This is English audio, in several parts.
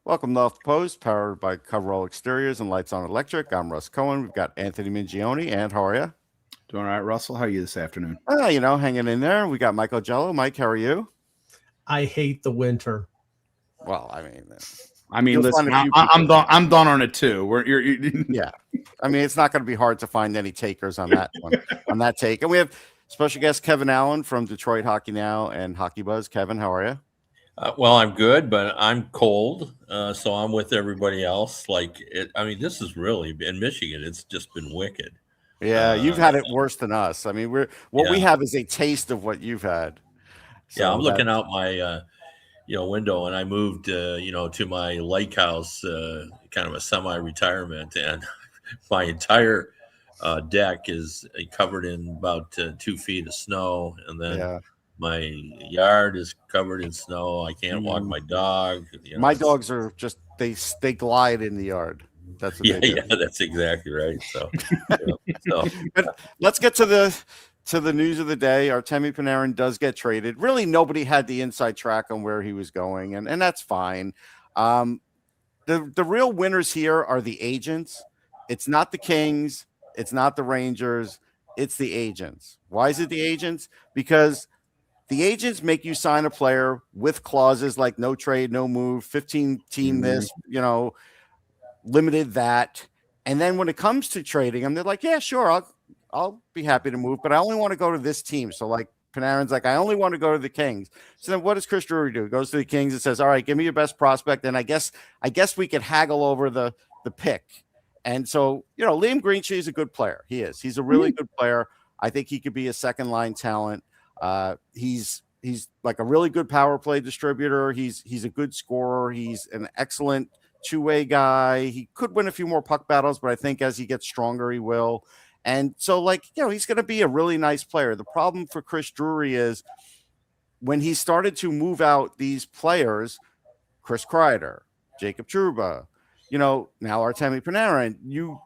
Welcome to Off the Post, powered by Coverall Exteriors and Lights on Electric. I'm Russ Cohen. We've got Anthony Mingione. And how are you? Doing all right, Russell. How are you this afternoon? Hanging in there. We got Michael Jello. Mike, how are you? I hate the winter. Well, you'll listen, find a few I'm people. done. I'm done on it too. Yeah. It's not going to be hard to find any takers on that one, on that take. And we have special guest Kevin Allen from Detroit Hockey Now and Hockey Buzz. Kevin, how are you? Well, I'm good, but I'm cold, so I'm with everybody else. This is really in Michigan. It's just been wicked. Yeah, you've had it worse than us. We have is a taste of what you've had. So I'm looking out my window, and I moved to my lake house, kind of a semi-retirement, and my entire deck is covered in about 2 feet of snow, and then my yard is covered in snow. I can't walk my dog. My dogs are just they glide in the yard. That's what they do. Yeah, that's exactly right. So, But let's get to the news of the day. Artemi Panarin does get traded. Really, nobody had the inside track on where he was going, and that's fine. The real winners here are the agents. It's not the Kings. It's not the Rangers. It's the agents. Why is it the agents? Because the agents make you sign a player with clauses like no trade, no move, 15 team this, limited that. And then when it comes to trading them, they're like, yeah, sure, I'll be happy to move, but I only want to go to this team. So like Panarin's like, I only want to go to the Kings. So then what does Chris Drury do? He goes to the Kings and says, all right, give me your best prospect. And I guess we could haggle over the pick. And so, Liam Greentree is a good player. He is. He's a really good player. I think he could be a second line talent. He's like a really good power play distributor. He's a good scorer. He's an excellent two-way guy. He could win a few more puck battles, but I think as he gets stronger, he will. And so, he's going to be a really nice player. The problem for Chris Drury is when he started to move out these players, Chris Kreider, Jacob Trouba, now Artemi Panarin, you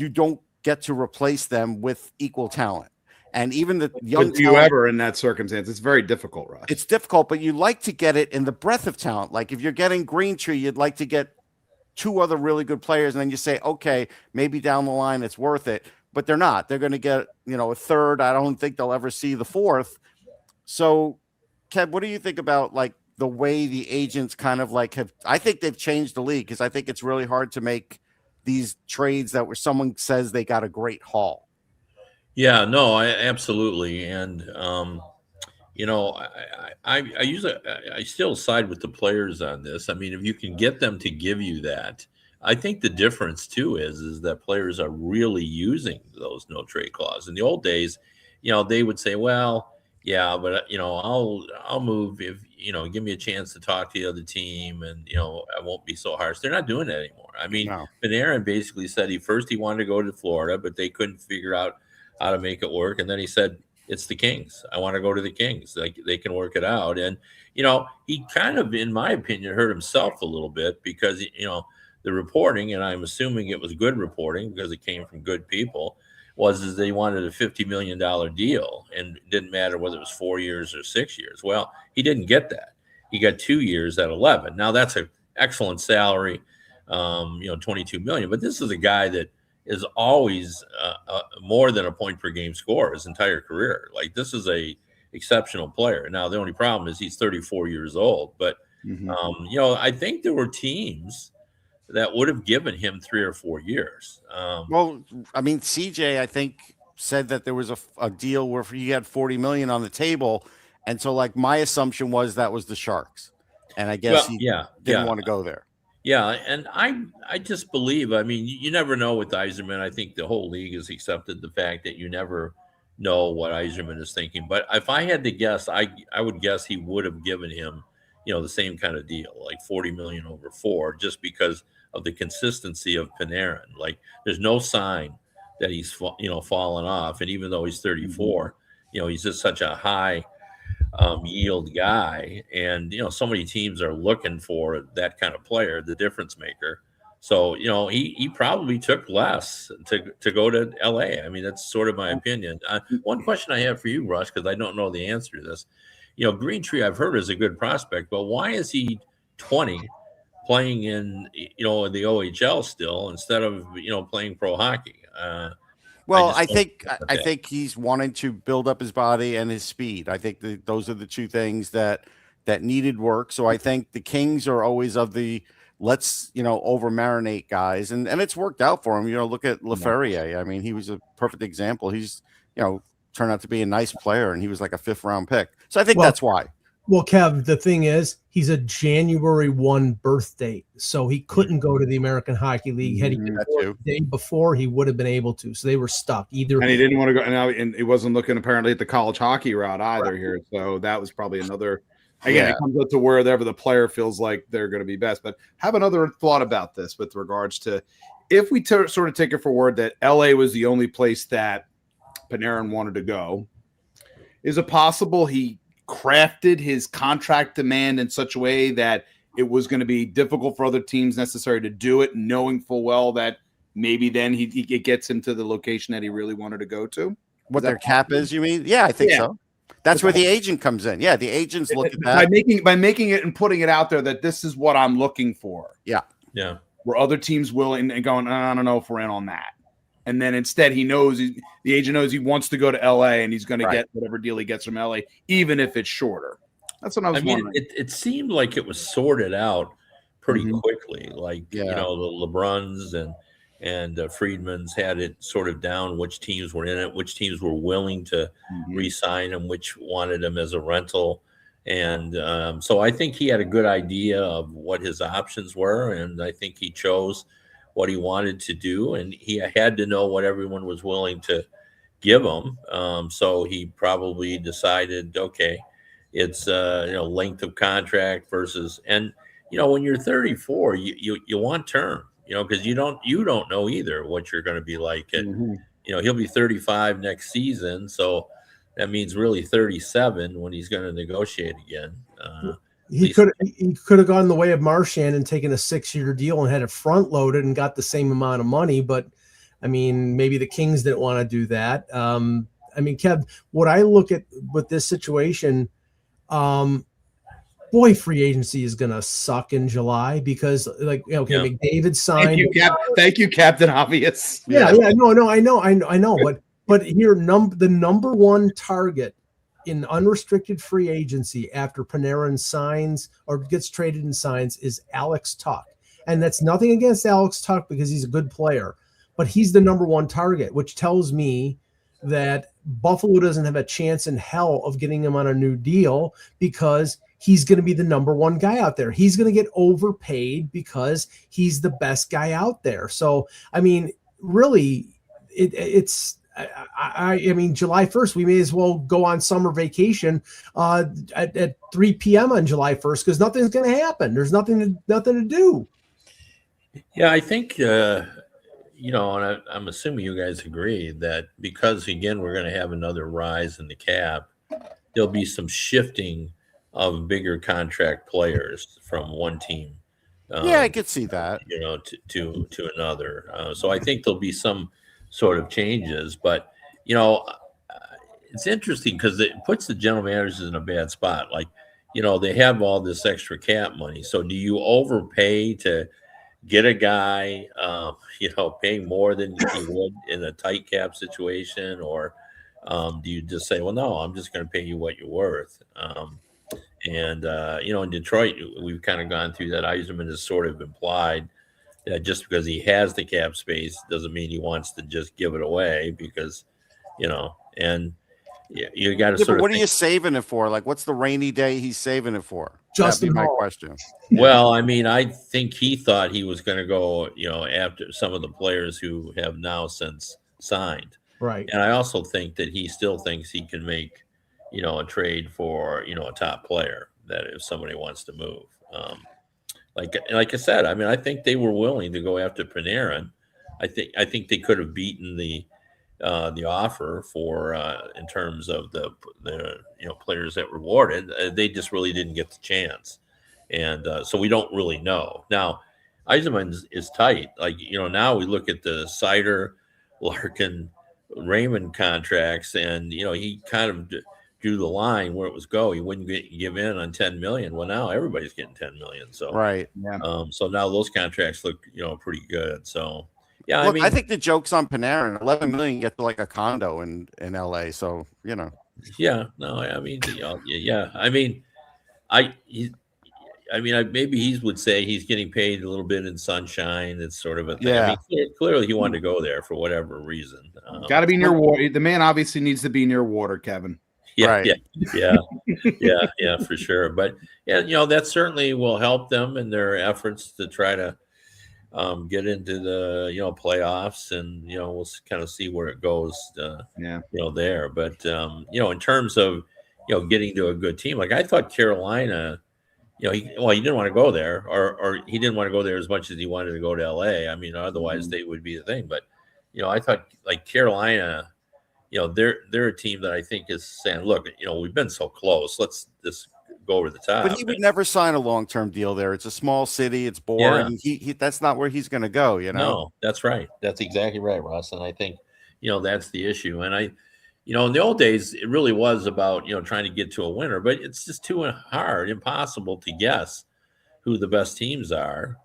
don't get to replace them with equal talent. And even the young if you ever in that circumstance, it's very difficult, Russ. It's difficult, but you like to get it in the breadth of talent. Like if you're getting Greentree, you'd like to get two other really good players, and then you say, okay, maybe down the line it's worth it. But they're not. They're going to get, a third. I don't think they'll ever see the fourth. So, Kev, what do you think about the way the agents kind of I think they've changed the league because I think it's really hard to make these trades that where someone says they got a great haul. Yeah, no, absolutely. And, I still side with the players on this. I mean, if you can get them to give you that, I think the difference too is that players are really using those no trade clauses. In the old days, they would say, well, yeah, but I'll move if give me a chance to talk to the other team, and I won't be so harsh. They're not doing that anymore. I mean, Panarin basically said he wanted to go to Florida, but they couldn't figure out how to make it work, and then he said, it's the Kings. I want to go to the Kings. They can work it out. And he kind of, in my opinion, hurt himself a little bit because the reporting, and I'm assuming it was good reporting because it came from good people, was they wanted a $50 million deal, and it didn't matter whether it was 4 years or 6 years. Well, he didn't get that. He got 2 years at 11. Now that's an excellent salary, $22 million. But this is a guy that is always more than a point per game scorer his entire career. This is a exceptional player. Now the only problem is he's 34 years old. But I think there were teams that would have given him 3 or 4 years. CJ, I think, said that there was a deal where he had $40 million on the table. And so, my assumption was that was the Sharks. And I guess he didn't want to go there. Yeah, and I just believe, I mean, you never know with Yzerman. I think the whole league has accepted the fact that you never know what Yzerman is thinking. But if I had to guess, I would guess he would have given him, the same kind of deal, like $40 million over 4, just because of the consistency of Panarin. There's no sign that he's fallen off, and even though he's 34, he's just such a high yield guy, and so many teams are looking for that kind of player, the difference maker. So he probably took less to go to LA. I mean, that's sort of my opinion. One question I have for you, Rush, because I don't know the answer to this. Greentree, I've heard, is a good prospect, but why is he 20 playing in the OHL still instead of playing pro hockey. Well, just I don't think get I that. think he's wanting to build up his body and his speed. I think those are the two things that needed work. So I think the Kings are always of the let's over marinate guys, and it's worked out for him. Look at LaFerriere. I mean, he was a perfect example. He's turned out to be a nice player, and he was like a 5th-round pick. So I think Well, that's why. Well, Kev, the thing is, he's a January 1 birth date, so he couldn't go to the American Hockey League. Had he been That born too. the day before, he would have been able to. So they were stuck. Either And he didn't want to go, and he wasn't looking apparently at the college hockey route either here. So that was probably another. Again, Yeah. it comes up to wherever the player feels like they're going to be best. But have another thought about this with regards to if we sort of take it for word that LA was the only place that Panarin wanted to go. Is it possible he crafted his contract demand in such a way that it was going to be difficult for other teams necessary to do it, knowing full well that maybe then it gets him to the location that he really wanted to go to? What their cap is, you mean? Yeah, I think so. That's where the agent comes in. Yeah, the agents look at that. By making it and putting it out there that this is what I'm looking for. Yeah. Were other teams willing and going, I don't know if we're in on that. And then instead the agent knows he wants to go to LA and he's going to get whatever deal he gets from LA, even if it's shorter. That's what I was wondering. It seemed like it was sorted out pretty quickly. Like, the LeBruns and Friedmans had it sort of down, which teams were in it, which teams were willing to re-sign him, which wanted him as a rental. And so I think he had a good idea of what his options were. And I think he chose what he wanted to do. And he had to know what everyone was willing to give him. So he probably decided, okay, it's length of contract versus, and when you're 34, you want term, because you don't know either what you're going to be like. He'll be 35 next season, so that means really 37 when he's going to negotiate again. He could have gone the way of Marchand and taken a 6-year deal and had it front loaded and got the same amount of money. But I mean, maybe the Kings didn't want to do that. I mean, Kev, what I look at with this situation, free agency is going to suck in July because, McDavid signed. Thank you, Captain Obvious. No, I know. But here, the number one target in unrestricted free agency after Panarin signs or gets traded and signs is Alex Tuch. And that's nothing against Alex Tuch because he's a good player, but he's the number one target, which tells me that Buffalo doesn't have a chance in hell of getting him on a new deal because he's going to be the number one guy out there. He's going to get overpaid because he's the best guy out there. So, I mean, really, it's I mean, July 1st, we may as well go on summer vacation at 3 p.m. on July 1st because nothing's going to happen. There's nothing to do. Yeah, I think, and I'm assuming you guys agree that because, again, we're going to have another rise in the cap, there'll be some shifting of bigger contract players from one team. I could see that. To another. So I think there'll be some sort of changes, but it's interesting because it puts the general managers in a bad spot. Like, they have all this extra cap money. So do you overpay to get a guy, paying more than you would in a tight cap situation? Or do you just say, well, no, I'm just going to pay you what you're worth? In Detroit, we've kind of gone through that. Yzerman has sort of implied that just because he has the cap space doesn't mean he wants to just give it away because, and you got to sort of. What are you saving it for? Like, what's the rainy day he's saving it for? Justin That'd be my Hall. question. Well, I mean, I think he thought he was going to go, after some of the players who have now since signed. Right. And I also think that he still thinks he can make, a trade for, a top player that if somebody wants to move. Like I said, I mean, I think they were willing to go after Panarin. I think they could have beaten the offer for in terms of the players that were awarded. They just really didn't get the chance, and so we don't really know. Now, Yzerman is tight. Like now we look at the Sider, Larkin, Raymond contracts, and he kind of drew the line where it was go. He wouldn't give in on 10 million. Well, now everybody's getting 10 million. So Right. Yeah. So now those contracts look, pretty good. So yeah, Look, I think the joke's on Panarin. 11 million get to like a condo in LA. So yeah, no, I mean, yeah, I mean, maybe he would say he's getting paid a little bit in sunshine. It's sort of a thing. Yeah. I mean, clearly he wanted to go there for whatever reason. Got to be near water. The man obviously needs to be near water, Kevin. Yeah, Right. yeah, for sure. But yeah, that certainly will help them in their efforts to try to get into the playoffs, and we'll kind of see where it goes. There. But in terms of getting to a good team, like I thought Carolina. He didn't want to go there, or he didn't want to go there as much as he wanted to go to LA. I mean, otherwise they would be the thing. But I thought like Carolina, they're a team that I think is saying, look, we've been so close. Let's just go over the top. But he would never sign a long-term deal there. It's a small city. It's boring. Yeah. He that's not where he's going to go. No, that's right. That's exactly right, Ross. And I think that's the issue. And in the old days, it really was about, trying to get to a winner, but it's just too hard, impossible to guess who the best teams are.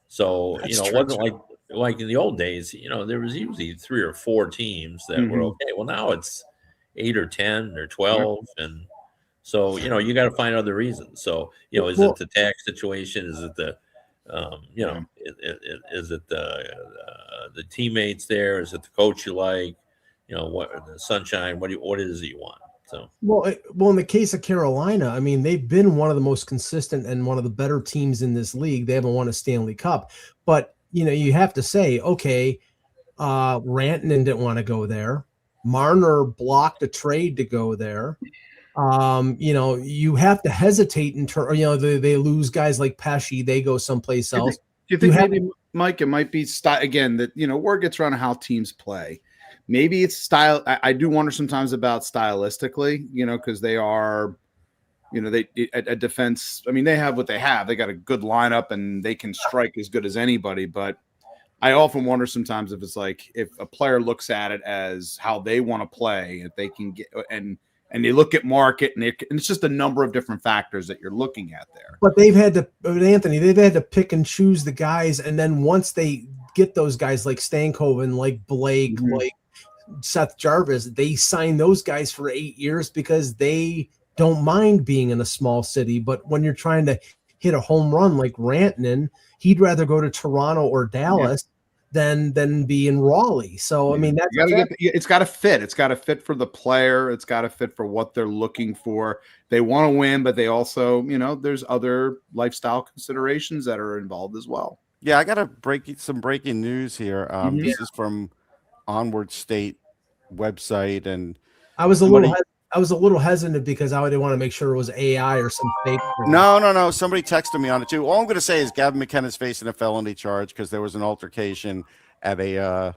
So, it wasn't like in the old days, there was usually 3 or 4 teams that were okay. Well, now it's 8 or 10 or 12. And so, you got to find other reasons. So, is it the tax situation? Is it the, is it the teammates there? Is it the coach you like? What the sunshine? What is it you want? So well, in the case of Carolina, I mean, they've been one of the most consistent and one of the better teams in this league. They haven't won a Stanley Cup, but you have to say, okay, Rantanen didn't want to go there. Marner blocked a trade to go there. You have to hesitate in terms. They lose guys like Pesci, they go someplace else. Do you think maybe, Mike, it might be again that word gets around how teams play. Maybe it's style. I do wonder sometimes about stylistically, because they are, a defense. I mean, they have what they have. They got a good lineup and they can strike as good as anybody. But I often wonder sometimes if it's like if a player looks at it as how they want to play, if they can get and they look at market and it's just a number of different factors that you're looking at there. But they've had to pick and choose the guys, and then once they get those guys like Stankoven, like Blake, like Seth Jarvis, they sign those guys for 8 years because they don't mind being in a small city. But when you're trying to hit a home run like Rantanen, he'd rather go to Toronto or Dallas than be in Raleigh. So I mean, it's got to fit. It's got to fit for the player. It's got to fit for what they're looking for. They want to win, but they also, there's other lifestyle considerations that are involved as well. Yeah, I got to some breaking news here. This is from Onward State website, and I was a little hesitant because I didn't want to make sure it was AI or some fake thing. No. Somebody texted me on it too. All I'm going to say is Gavin McKenna's facing a felony charge because there was an altercation at a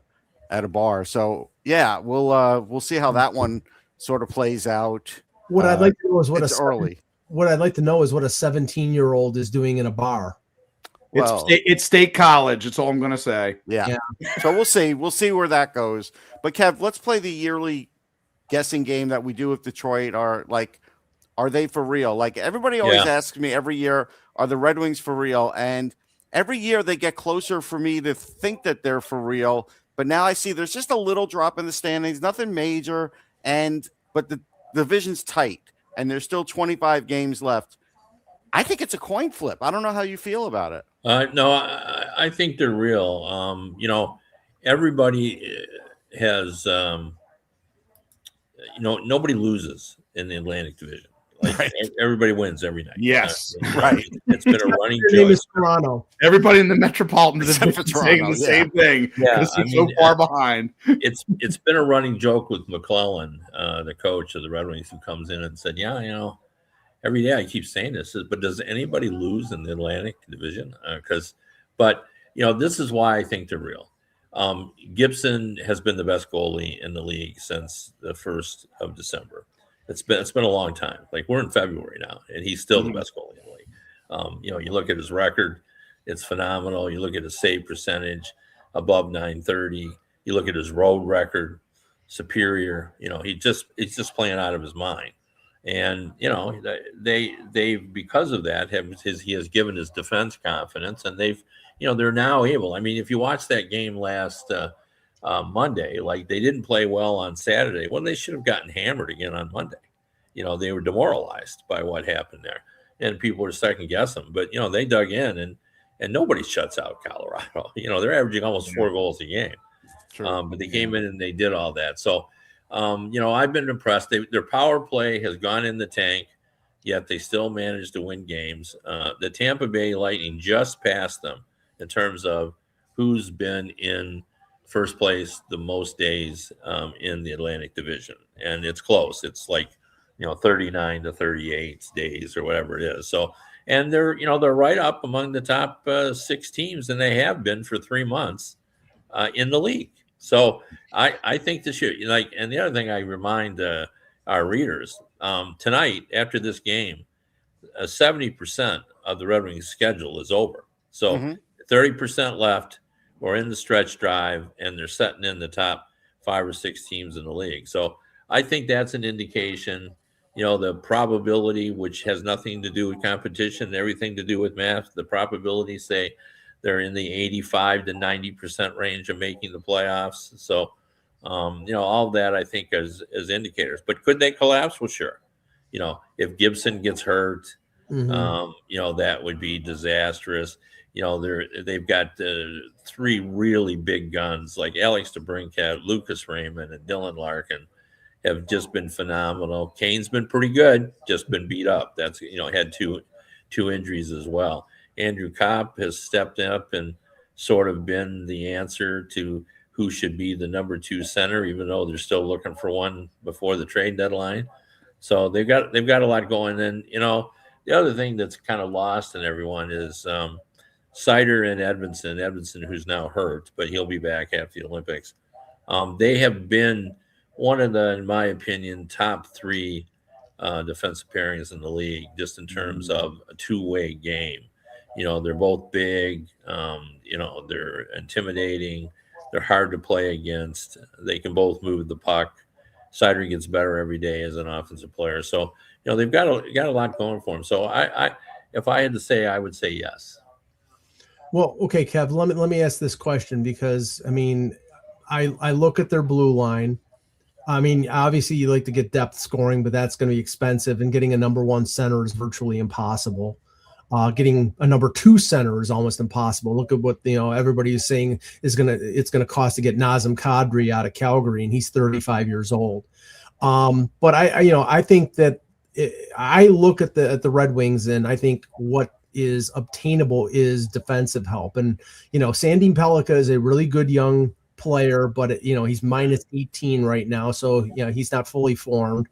bar. So yeah, we'll see how that one sort of plays out. What I'd like to know is what a 17-year-old is doing in a bar. Well, it's State College. That's all I'm going to say. Yeah. So we'll see. We'll see where that goes. But Kev, let's play the yearly guessing game that we do with Detroit. Are they for real? Like everybody always asks me every year, are the Red Wings for real? And every year they get closer for me to think that they're for real. But now I see there's just a little drop in the standings, nothing major. But the division's tight and there's still 25 games left. I think it's a coin flip. I don't know how you feel about it. No, I think they're real. Everybody has, nobody loses in the Atlantic Division. Like everybody wins every night. Yes, right. It's been a running joke. Name is Toronto. Everybody in the Metropolitan Division is saying the same thing. Yeah, so far behind. It's been a running joke with McClellan, the coach of the Red Wings, who comes in and said, every day I keep saying this, but does anybody lose in the Atlantic Division? But this is why I think they're real. Gibson has been the best goalie in the league since the 1st of December. It's been a long time. Like we're in February now, and he's still the best goalie in the league. You look at his record, it's phenomenal. You look at his save percentage, above 930. You look at his road record, superior. He's just playing out of his mind. And they because of that he has given his defense confidence, and they're now able. I mean, if you watch that game last Monday, like they didn't play well on Saturday, well, they should have gotten hammered again on Monday. They were demoralized by what happened there, and people were second guessing them. But they dug in, and nobody shuts out Colorado. They're averaging almost 4 goals a game. True. But they came in and they did all that. So, I've been impressed. Their power play has gone in the tank, yet they still managed to win games. The Tampa Bay Lightning just passed them in terms of who's been in first place the most days in the Atlantic Division, and it's close. It's like 39 to 38 days or whatever it is. So, and they're right up among the top 6 teams, and they have been for 3 months in the league. So I think this year, and the other thing I remind our readers tonight after this game, 70% of the Red Wings schedule is over. So 30% left. We're in the stretch drive, and they're setting in the top 5 or 6 teams in the league. So I think that's an indication. The probability, which has nothing to do with competition, everything to do with math, the probability say they're in the 85 to 90% range of making the playoffs. So, all that I think is indicators. But could they collapse? Well, sure. If Gibson gets hurt, that would be disastrous. They've got 3 really big guns like Alex DeBrincat, Lucas Raymond, and Dylan Larkin have just been phenomenal. Kane's been pretty good, just been beat up. That's had two injuries as well. Andrew Kopp has stepped up and sort of been the answer to who should be the number 2 center, even though they're still looking for one before the trade deadline. So they've got a lot going. And the other thing that's kind of lost in everyone is Seider and Edmondson, who's now hurt, but he'll be back after the Olympics. They have been one of the, in my opinion, top 3 defensive pairings in the league, just in terms of a two-way game. They're both big. They're intimidating. They're hard to play against. They can both move the puck. Seider gets better every day as an offensive player. So, they've got a lot going for them. So if I had to say, I would say yes. Well, okay, Kev, let me ask this question, because I mean, I look at their blue line. I mean, obviously you like to get depth scoring, but that's going to be expensive, and getting a number 1 center is virtually impossible. Getting a number 2 center is almost impossible. Look at what everybody is saying it's gonna cost to get Nazem Kadri out of Calgary, and he's 35 years old. But I think that I look at the Red Wings, and I think what is obtainable is defensive help. And Sandin Pellikka is a really good young player, but he's minus 18 right now, so he's not fully formed.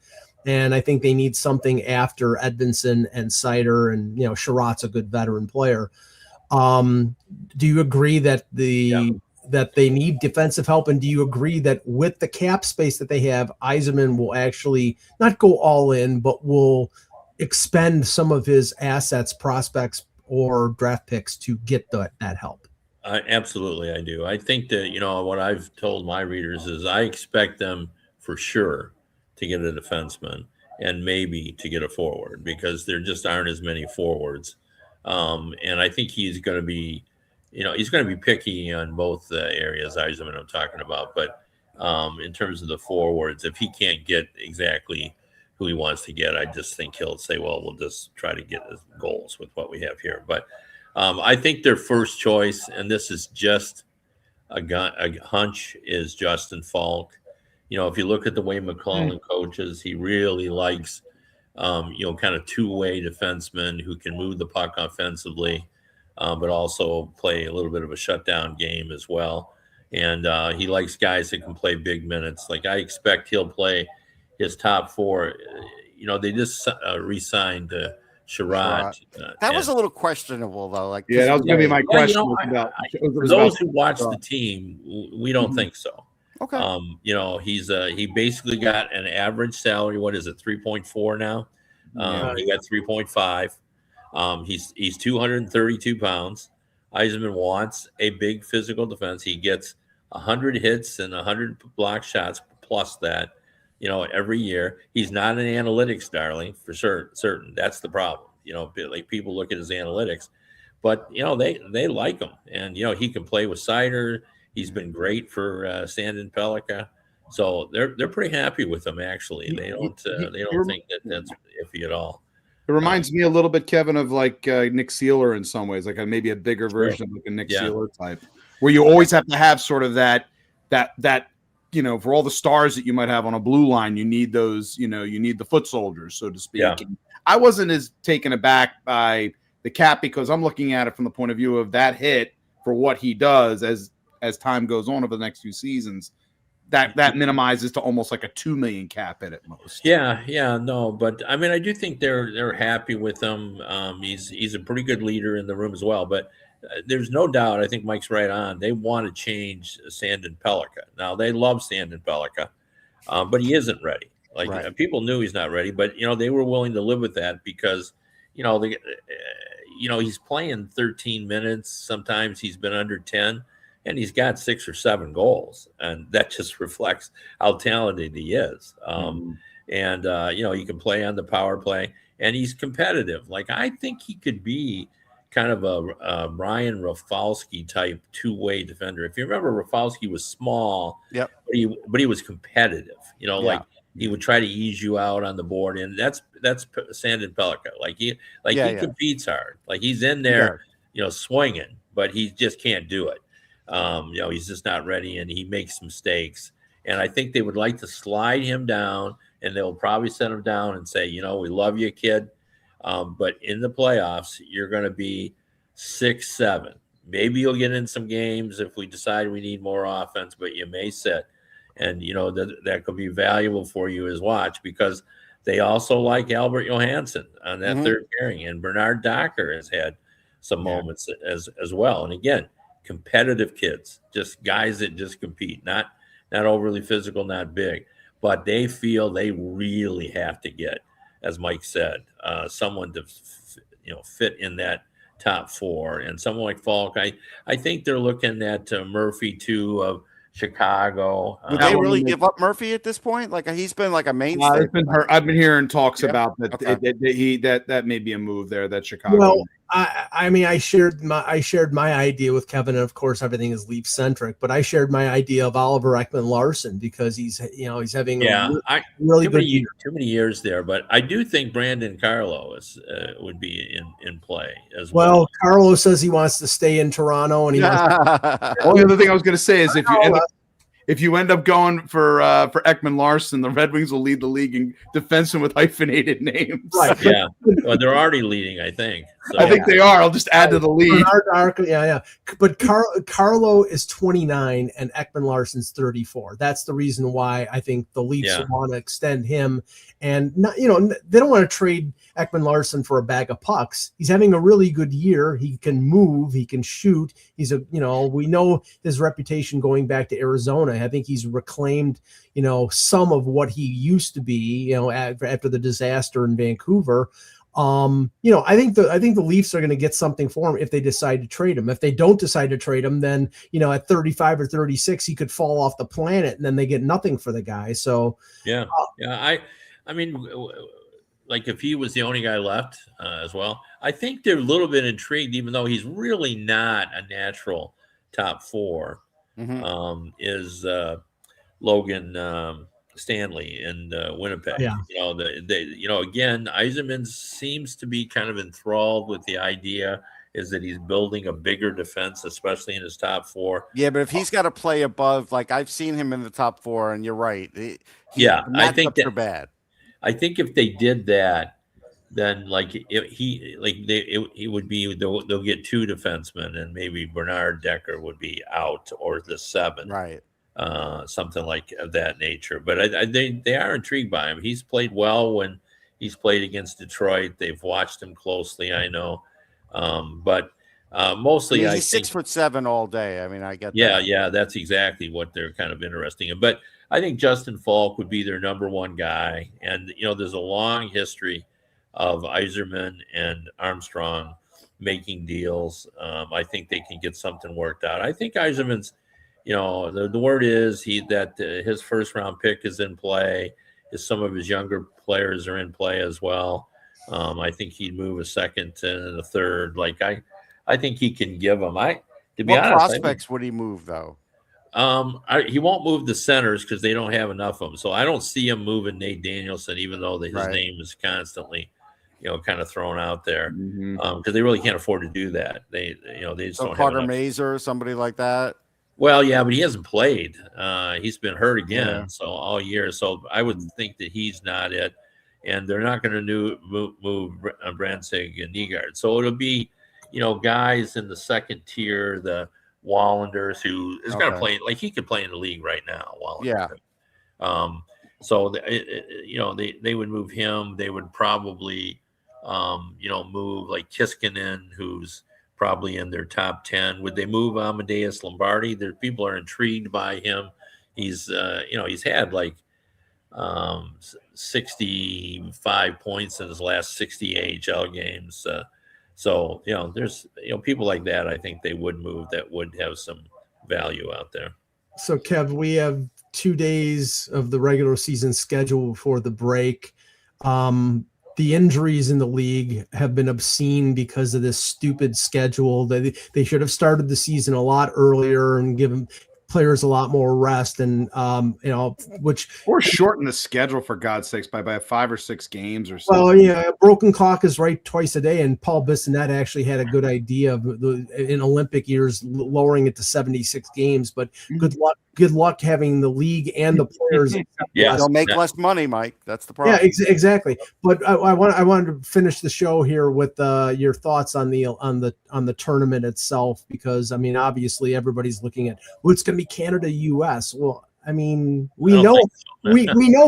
And I think they need something after Edmondson and Seider, and Sherratt's a good veteran player. Do you agree that that they need defensive help? And do you agree that with the cap space that they have, Yzerman will actually not go all in, but will expend some of his assets, prospects, or draft picks to get that help? Absolutely, I do. I think that, what I've told my readers is I expect them for sure to get a defenseman and maybe to get a forward, because there just aren't as many forwards. And I think he's going to be, he's going to be picky on both areas Yzerman I'm talking about. But in terms of the forwards, if he can't get exactly who he wants to get, I just think he'll say, well, we'll just try to get his goals with what we have here. But I think their first choice, and this is just a hunch, is Justin Falk. If you look at the way McClellan coaches, he really likes, kind of two-way defensemen who can move the puck offensively, but also play a little bit of a shutdown game as well. And he likes guys that can play big minutes. Like, I expect he'll play his top 4. They just re-signed Sherratt. That was a little questionable, though. Like, that was going to be my question. Those who watch the team, we don't think so. Okay. He basically got an average salary. What is it, 3.4 now? He got 3.5. He's 232 pounds. Yzerman wants a big physical defense. He gets 100 hits and 100 block shots plus that. every year. He's not an analytics darling for certain. That's the problem. Like people look at his analytics, but they like him, and he can play with Sider. He's been great for Sandin Pellikka, so they're pretty happy with him. Actually, they don't think that that's iffy at all. It reminds me a little bit, Kevin, of like Nick Seeler in some ways, like maybe a bigger version of like a Nick Seeler type, where you always have to have sort of that for all the stars that you might have on a blue line, you need those, you need the foot soldiers, so to speak. Yeah. I wasn't as taken aback by the Cap because I'm looking at it from the point of view of that hit for what he does as time goes on over the next few seasons. That minimizes to almost like a $2 million cap hit at most. No, but I mean, I do think they're happy with him. He's a pretty good leader in the room as well. But there's no doubt. I think Mike's right on. They want to change Sandin Pellikka. Now they love Sandin Pellikka, but he isn't ready. Like people knew he's not ready, but they were willing to live with that because he's playing 13 minutes. Sometimes he's been under 10. And he's got 6 or 7 goals, and that just reflects how talented he is. And he can play on the power play, and he's competitive. Like I think he could be kind of a Ryan Rafalski type two-way defender. If you remember, Rafalski was small, but he was competitive. Like he would try to ease you out on the board, and that's Sandin Pellikka. He competes hard. Like he's in there, swinging, but he just can't do it. He's just not ready, and he makes mistakes. And I think they would like to slide him down, and they'll probably send him down and say, we love you, kid. But in the playoffs, you're going to be 6-7. Maybe you'll get in some games if we decide we need more offense, but you may sit. And, that could be valuable for you as watch because they also like Albert Johansson on that third pairing. And Bernard Docker has had some moments as well. And again, competitive kids, just guys that just compete, not overly physical, not big, but they feel they really have to get, as Mike said, someone to fit in that top 4, and someone like Falk. I think they're looking at Murphy too of Chicago. Would they really give up Murphy at this point? Like he's been like a mainstay. I've been hearing talks about that. Okay. That may be a move there. That Chicago. Well, I shared my idea with Kevin, and of course everything is Leaf centric. But I shared my idea of Oliver Ekman-Larsson because he's having really good year. Too many years there, but I do think Brandon Carlo would be in play as well. Well, Carlo says he wants to stay in Toronto, and he wants. Only other thing I was going to say is if you end up going for Ekman-Larsson, the Red Wings will lead the league in defensemen with hyphenated names. Right. Yeah. Well, they're already leading, I think. So. I think they are. I'll just add to the lead. But Carlo is 29 and Ekman-Larsson's 34. That's the reason why I think the Leafs want to extend him. And they don't want to trade Ekman-Larsson for a bag of pucks. He's having a really good year. He can move. He can shoot. He's we know his reputation going back to Arizona. I think he's reclaimed, some of what he used to be, after the disaster in Vancouver. I think the Leafs are going to get something for him if they decide to trade him. If they don't decide to trade him, then, at 35 or 36, he could fall off the planet and then they get nothing for the guy. So, I mean, like if he was the only guy left as well, I think they're a little bit intrigued, even though he's really not a natural top 4, is Logan Stanley in Winnipeg. Yeah. Again, Yzerman seems to be kind of enthralled with the idea is that he's building a bigger defense, especially in his top 4. Yeah, but if he's got to play above, like I've seen him in the top 4, and you're right. I think they're bad. I think if they did that, then he would be they'll get 2 defensemen, and maybe Bernard Decker would be out or the 7, right? Something like of that nature. But they are intrigued by him. He's played well when he's played against Detroit. They've watched him closely, I know. But mostly, he's 6'7" all day. I mean, I get that. Yeah, that's exactly what they're kind of interesting in. But I think Justin Falk would be their number 1 guy. And, there's a long history of Yzerman and Armstrong making deals. I think they can get something worked out. I think Yzerman's, the word is that his first round pick is in play. some of his younger players are in play as well. I think he'd move a second and a third. Like I think he can give them. To be What honest, prospects would he move though? He won't move the centers because they don't have enough of them. So I don't see him moving Nate Danielson, even though his Right. name is constantly, kind of thrown out there, Mhm. because they really can't afford to do that. They just So don't Carter have enough. Mazer, somebody like that. Well, yeah, but he hasn't played. He's been hurt again, Yeah. so all year. So I would think that he's not it, and they're not going to move Branzig and Nygaard. So it'll be, guys in the second tier, the Wallanders, who is going to play like he could play in the league right now. Wallander. Yeah. So they would move him. They would probably, move like Kiskinen, who's probably in their top 10. Would they move Amadeus Lombardi? There, people are intrigued by him. He's, he's had like 65 points in his last 60 AHL games. So, there's, people like that, I think they would move that would have some value out there. So, Kev, we have 2 days of the regular season schedule before the break. The injuries in the league have been obscene because of this stupid schedule. They should have started the season a lot earlier and given players a lot more rest, and or shorten the schedule for God's sakes by 5 or 6 games or something. Well, yeah, broken clock is right twice a day, and Paul Bissonnette actually had a good idea of in Olympic years lowering it to 76 games. But good luck having the league and the players. Yeah, they'll make less money, Mike. That's the problem. Yeah, exactly. But I wanted to finish the show here with your thoughts on the tournament itself, because I mean, obviously everybody's looking at it's going to be Canada, U.S. Well, I mean, we know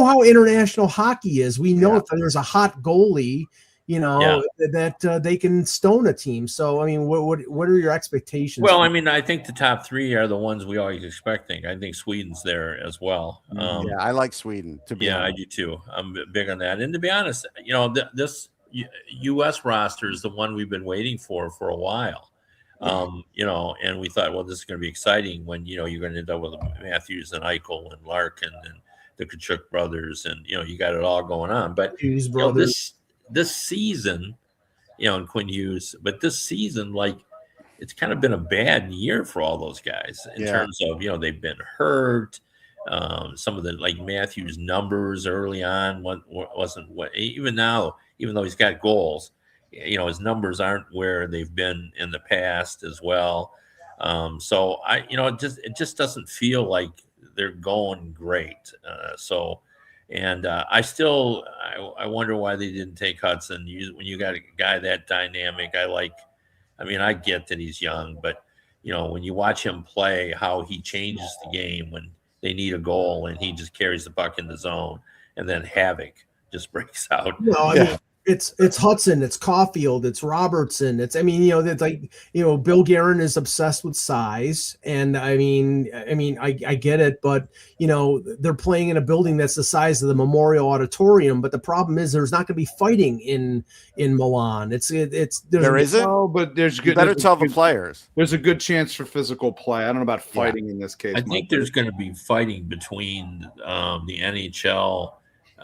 how international hockey is. We know if there's a hot goalie, that they can stone a team. So, I mean, what are your expectations? Well, I mean, I think the top 3 are the ones we always expecting. I think Sweden's there as well. Yeah, I like Sweden. I do too. I'm big on that. And to be honest, this U.S. roster is the one we've been waiting for a while. And we thought, well, this is going to be exciting when, you're going to end up with Matthews and Eichel and Larkin and the Kachuk brothers, and, you got it all going on. But Hughes brothers. This season, and Quinn Hughes, but this season, like, it's kind of been a bad year for all those guys in terms of, they've been hurt. Some of the, like, Matthews numbers early on wasn't what, even now, even though he's got goals, his numbers aren't where they've been in the past as well. So it just doesn't feel like they're going great. I wonder why they didn't take Hudson. When you got a guy that dynamic, I get that he's young, but when you watch him play, how he changes the game when they need a goal and he just carries the puck in the zone, and then havoc just breaks out. Well, it's Hudson, it's Caulfield, it's Robertson. It's Bill Guerin is obsessed with size, and I get it, but they're playing in a building that's the size of the Memorial Auditorium. But the problem is there's not going to be fighting in Milan. There isn't. No, but there's good. You better tell the players. There's a good chance for physical play. I don't know about fighting in this case. I think there's going to be fighting between the NHL.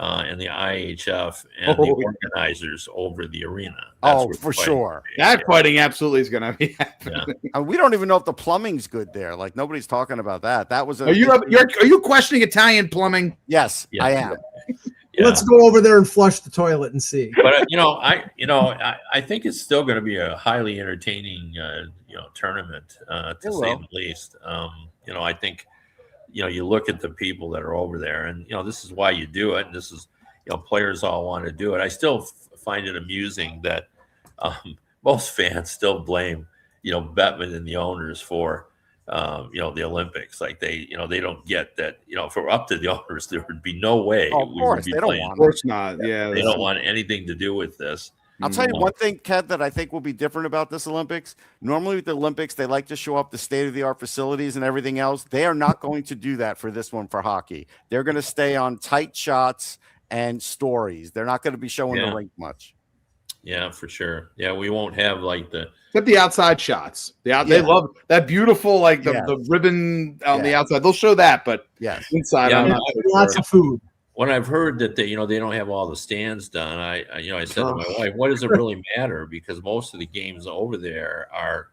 And the IHF and the organizers over the arena. That's for sure. That fighting absolutely is going to be happening. And we don't even know if the plumbing's good there. Like, nobody's talking about that. That was. Are you questioning Italian plumbing? Yes, I am. Yeah. Let's go over there and flush the toilet and see. But I think it's still going to be a highly entertaining tournament to say the least. I think. You look at the people that are over there, and this is why you do it. And this is, players all want to do it. I still find it amusing that most fans still blame, Bettman and the owners for, the Olympics. Like they don't get that. If it were up to the owners, there would be no way. Of course, they don't want. Of course not. Yeah, they don't want anything to do with this. I'll tell you one thing, Kev, that I think will be different about this Olympics. Normally with the Olympics, they like to show up the state-of-the-art facilities and everything else. They are not going to do that for this one for hockey. They're going to stay on tight shots and stories. They're not going to be showing the rink much. Yeah, for sure. Yeah, we won't have like except the outside shots. They love that beautiful, like the ribbon on the outside. They'll show that, but inside, lots of food. when I've heard that they don't have all the stands done, I said to my wife, what does it really matter? Because most of the games over there are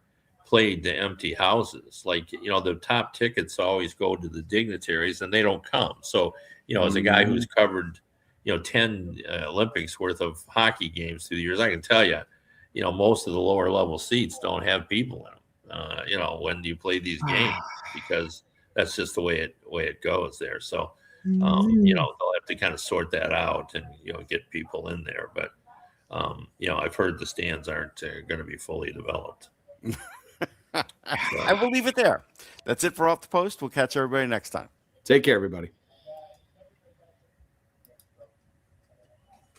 played to empty houses. Like, the top tickets always go to the dignitaries and they don't come. So, as a guy who's covered, 10 Olympics worth of hockey games through the years, I can tell you, most of the lower level seats don't have people in them, when you play these games, because that's just the way it goes there. So, they'll have to kind of sort that out and, get people in there. But, I've heard the stands aren't going to be fully developed. I will leave it there. That's it for Off the Post. We'll catch everybody next time. Take care, everybody.